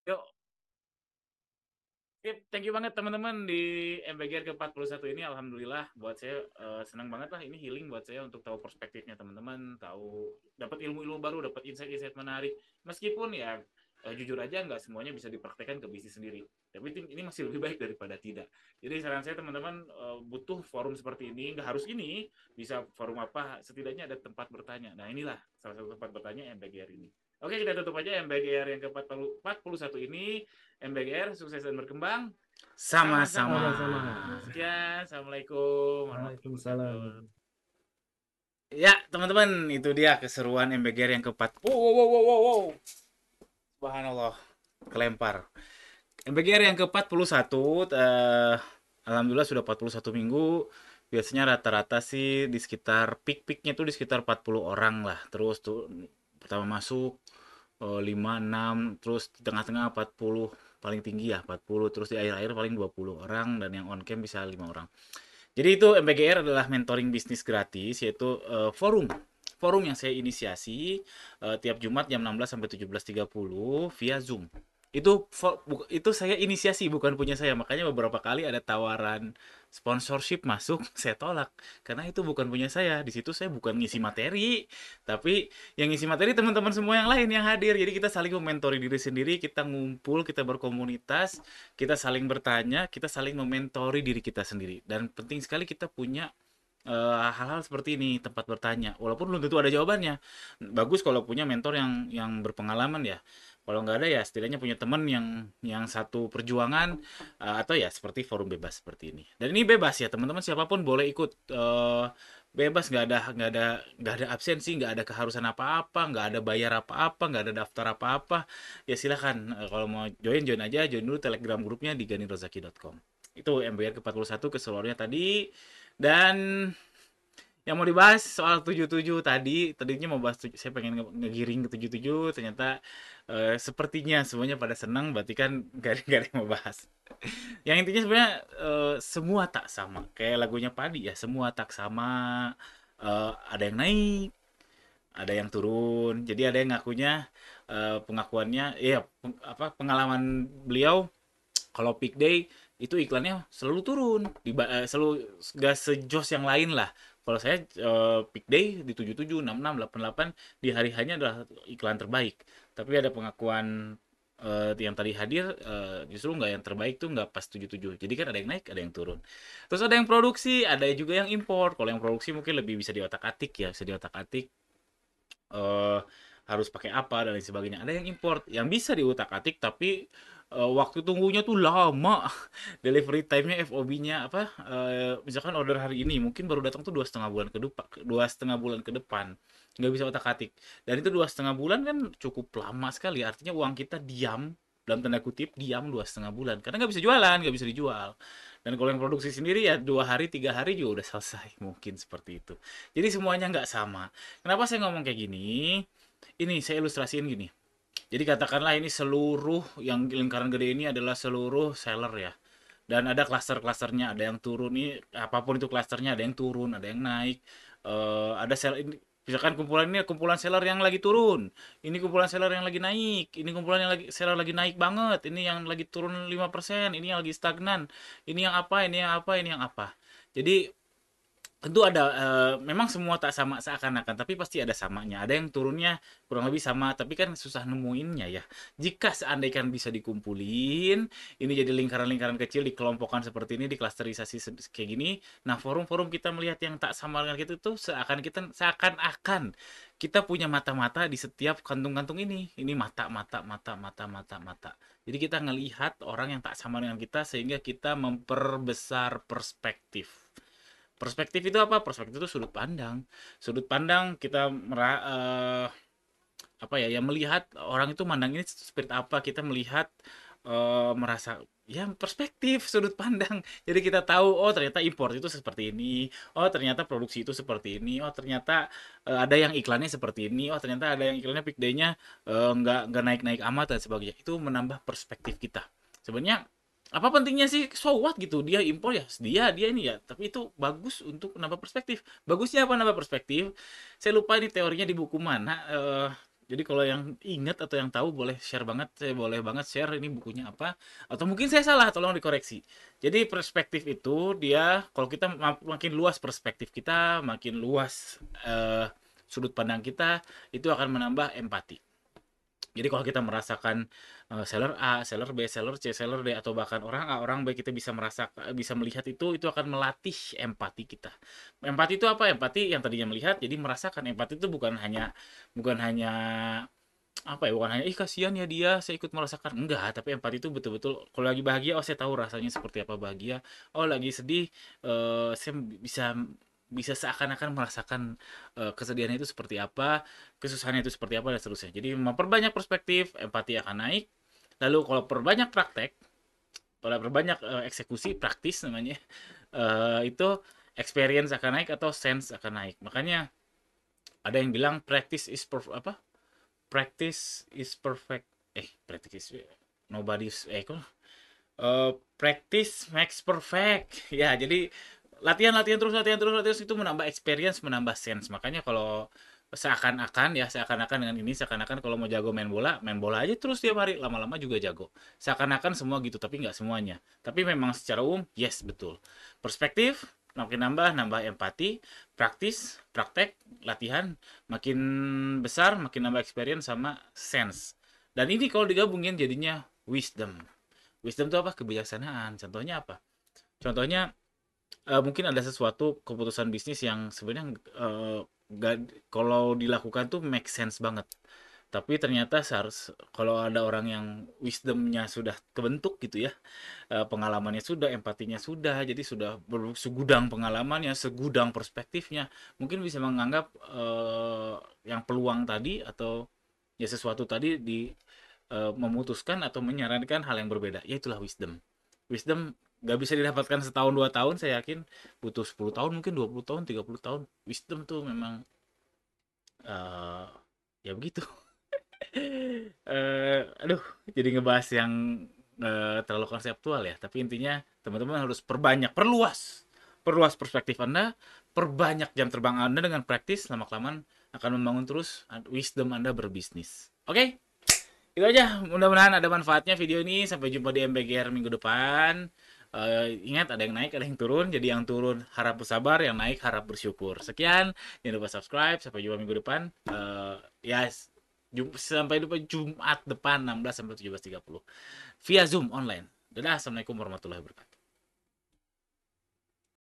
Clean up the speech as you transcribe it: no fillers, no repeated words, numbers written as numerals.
Yuk, thank you banget teman-teman di MBGR ke-41 ini. Alhamdulillah buat saya senang banget lah, ini healing buat saya untuk tahu perspektifnya teman-teman, tahu dapat ilmu-ilmu baru, dapat insight-insight menarik. Meskipun ya jujur aja nggak semuanya bisa dipraktekkan ke bisnis sendiri. Tapi ini masih lebih baik daripada tidak. Jadi saran saya teman-teman butuh forum seperti ini, nggak harus ini, bisa forum apa, setidaknya ada tempat bertanya. Nah inilah salah satu tempat bertanya MBGR ini. Oke, kita tutup aja MBGR yang ke-41 ini. MBGR sukses dan berkembang. Sama-sama. Sama-sama. Sekian, assalamualaikum warahmatullahi Waalaikumsalam. wabarakatuh. Ya, teman-teman, itu dia keseruan MBGR yang keempat. Wow, wow, wow, wow, wow, wow. Subhanallah, kelempar. MBGR yang ke-41, alhamdulillah sudah 41 minggu. Biasanya rata-rata sih di sekitar peak-peaknya tuh di sekitar 40 orang lah. Terus tuh pertama masuk 5, 6, terus di tengah-tengah 40, paling tinggi ya 40, terus di akhir-akhir paling 20 orang, dan yang on cam bisa 5 orang. Jadi itu MBGR adalah mentoring bisnis gratis, yaitu forum forum yang saya inisiasi tiap Jumat jam 16 sampai 17.30 via Zoom. Itu saya inisiasi, bukan punya saya. Makanya beberapa kali ada tawaran sponsorship masuk, saya tolak karena itu bukan punya saya. Di situ saya bukan ngisi materi, tapi yang ngisi materi teman-teman semua yang lain yang hadir. Jadi kita saling mementori diri sendiri, kita ngumpul, kita berkomunitas, kita saling bertanya, kita saling mementori diri kita sendiri. Dan penting sekali kita punya hal-hal seperti ini, tempat bertanya. Walaupun belum tentu ada jawabannya. Bagus kalau punya mentor yang berpengalaman ya. Kalau nggak ada ya setidaknya punya teman yang satu perjuangan, atau ya seperti forum bebas seperti ini. Dan ini bebas ya teman-teman, siapapun boleh ikut, bebas, nggak ada absensi, nggak ada keharusan apa-apa, nggak ada bayar apa-apa, nggak ada daftar apa-apa. Ya silakan, kalau mau join join aja, join dulu Telegram grupnya di ganirozaki.com. Itu MBR ke-41 keseluruhannya tadi. Dan yang mau dibahas soal 77 tadinya mau bahas, saya pengen ngegiring ke 77, ternyata sepertinya semuanya pada senang, berarti kan gak ada yang mau bahas. Yang intinya sebenarnya semua tak sama, kayak lagunya Padi ya, semua tak sama. Ada yang naik, ada yang turun, jadi ada yang ngakunya, pengakuannya ya, pengalaman beliau kalau peak day itu iklannya selalu turun, selalu gak sejos yang lain lah. Kalau saya peak day di 77, 66, 88 di hari hanya adalah iklan terbaik. Tapi ada pengakuan yang tadi hadir, justru nggak yang terbaik tuh nggak pas 77. Jadi kan ada yang naik, ada yang turun. Terus ada yang produksi, ada juga yang import. Kalau yang produksi mungkin lebih bisa diotak-atik ya, bisa diotak-atik eh, harus pakai apa dan lain sebagainya. Ada yang import yang bisa diutak-atik tapi waktu tunggunya tuh lama. Delivery time-nya, FOB-nya apa, misalkan order hari ini mungkin baru datang tuh 2,5 bulan ke depan, 2,5 bulan ke depan, nggak bisa otak-atik. Dan itu 2,5 bulan kan cukup lama sekali, artinya uang kita diam, dalam tanda kutip diam 2,5 bulan karena nggak bisa jualan, nggak bisa dijual. Dan kalau yang produksi sendiri ya 2 hari 3 hari juga udah selesai, mungkin seperti itu. Jadi semuanya nggak sama. Kenapa saya ngomong kayak gini? Ini saya ilustrasiin gini. Jadi katakanlah ini seluruh yang lingkaran gede ini adalah seluruh seller ya. Dan ada klaster-klasternya, ada yang turun nih, apapun itu klasternya, ada yang turun, ada yang naik. Ada sel ini, misalkan kumpulan ini kumpulan seller yang lagi turun, ini kumpulan seller yang lagi naik, ini kumpulan yang lagi seller lagi naik banget, ini yang lagi turun 5%, ini yang lagi stagnan, ini yang apa, ini yang apa, ini yang apa. Jadi tentu ada, memang semua tak sama seakan-akan, tapi pasti ada samanya. Ada yang turunnya kurang lebih sama, tapi kan susah nemuinnya ya. Jika seandainya bisa dikumpulin, ini jadi lingkaran-lingkaran kecil, dikelompokkan seperti ini, diklasterisasi kayak gini. Nah, forum-forum kita melihat yang tak sama dengan kita tuh seakan-akan kita punya mata-mata di setiap kantung-kantung ini. Ini mata, mata, mata, mata, mata, mata. Jadi kita ngelihat orang yang tak sama dengan kita sehingga kita memperbesar perspektif. Perspektif itu apa? Perspektif itu sudut pandang. Sudut pandang kita apa ya, yang melihat orang itu mandang ini seperti apa, kita melihat, merasa ya perspektif, sudut pandang. Jadi kita tahu, oh ternyata import itu seperti ini, oh ternyata produksi itu seperti ini, oh ternyata ada yang iklannya seperti ini, oh ternyata ada yang iklannya peak day-nya nggak naik-naik amat dan sebagainya. Itu menambah perspektif kita. Sebenarnya apa pentingnya sih, so what gitu, dia impor ya dia ini ya, tapi itu bagus untuk menambah perspektif. Bagusnya apa nambah perspektif? Saya lupa ini teorinya di buku mana, Jadi kalau yang ingat atau yang tahu boleh share banget, saya boleh banget share ini bukunya apa, atau mungkin saya salah, tolong dikoreksi. Jadi perspektif itu dia kalau kita makin luas perspektif kita, makin luas sudut pandang kita, itu akan menambah empati. Jadi kalau kita merasakan seller A, seller B, seller C, seller D atau bahkan orang A, orang B kita bisa bisa melihat itu akan melatih empati kita. Empati itu apa? Empati yang tadinya melihat jadi merasakan. Empati itu bukan hanya apa ya, bukan hanya ih kasihan ya dia saya ikut merasakan, enggak, tapi empati itu betul-betul kalau lagi bahagia oh saya tahu rasanya seperti apa bahagia, oh lagi sedih saya bisa bisa seakan-akan merasakan kesedihan itu seperti apa, kesusahannya itu seperti apa dan seterusnya. Jadi memperbanyak perspektif empati akan naik. Lalu kalau perbanyak praktek, kalau perbanyak eksekusi praktis namanya itu experience akan naik atau sense akan naik. Makanya ada yang bilang practice is perfect. Practice is nobody's kok practice makes perfect. Ya, jadi latihan latihan terus latihan terus latihan terus itu menambah experience, menambah sense. Makanya kalau seakan-akan dengan ini seakan-akan kalau mau jago main bola aja terus tiap hari lama-lama juga jago. Seakan-akan semua gitu, tapi nggak semuanya. Tapi memang secara umum yes betul. Perspektif makin nambah empati, praktis, praktek, latihan makin besar, makin nambah experience sama sense. Dan ini kalau digabungin jadinya wisdom. Wisdom itu apa? Kebijaksanaan. Contohnya apa? Contohnya mungkin ada sesuatu keputusan bisnis yang sebenarnya kalau dilakukan tuh make sense banget. Tapi ternyata kalau ada orang yang wisdomnya sudah kebentuk gitu ya, pengalamannya sudah, empatinya sudah, jadi sudah segudang pengalamannya, segudang perspektifnya, mungkin bisa menganggap yang peluang tadi atau ya sesuatu tadi memutuskan atau menyarankan hal yang berbeda. Ya itulah wisdom. Wisdom gak bisa didapatkan setahun 2 tahun, saya yakin butuh 10 tahun, mungkin 20 tahun, 30 tahun. Wisdom tuh memang eh ya begitu. Aduh, jadi ngebahas yang terlalu konseptual ya. Tapi intinya teman-teman harus perluas perspektif Anda, perbanyak jam terbang Anda dengan praktis, lama-kelamaan akan membangun terus wisdom Anda berbisnis. Oke? Itu aja, mudah-mudahan ada manfaatnya video ini. Sampai jumpa di MBGR minggu depan. Ingat ada yang naik, ada yang turun. Jadi yang turun harap bersabar, yang naik harap bersyukur. Sekian, jangan lupa subscribe. Sampai jumpa minggu depan. Sampai jumpa Jumat depan 16 sampai 17.30 via Zoom online. Dadah, assalamualaikum warahmatullahi wabarakatuh.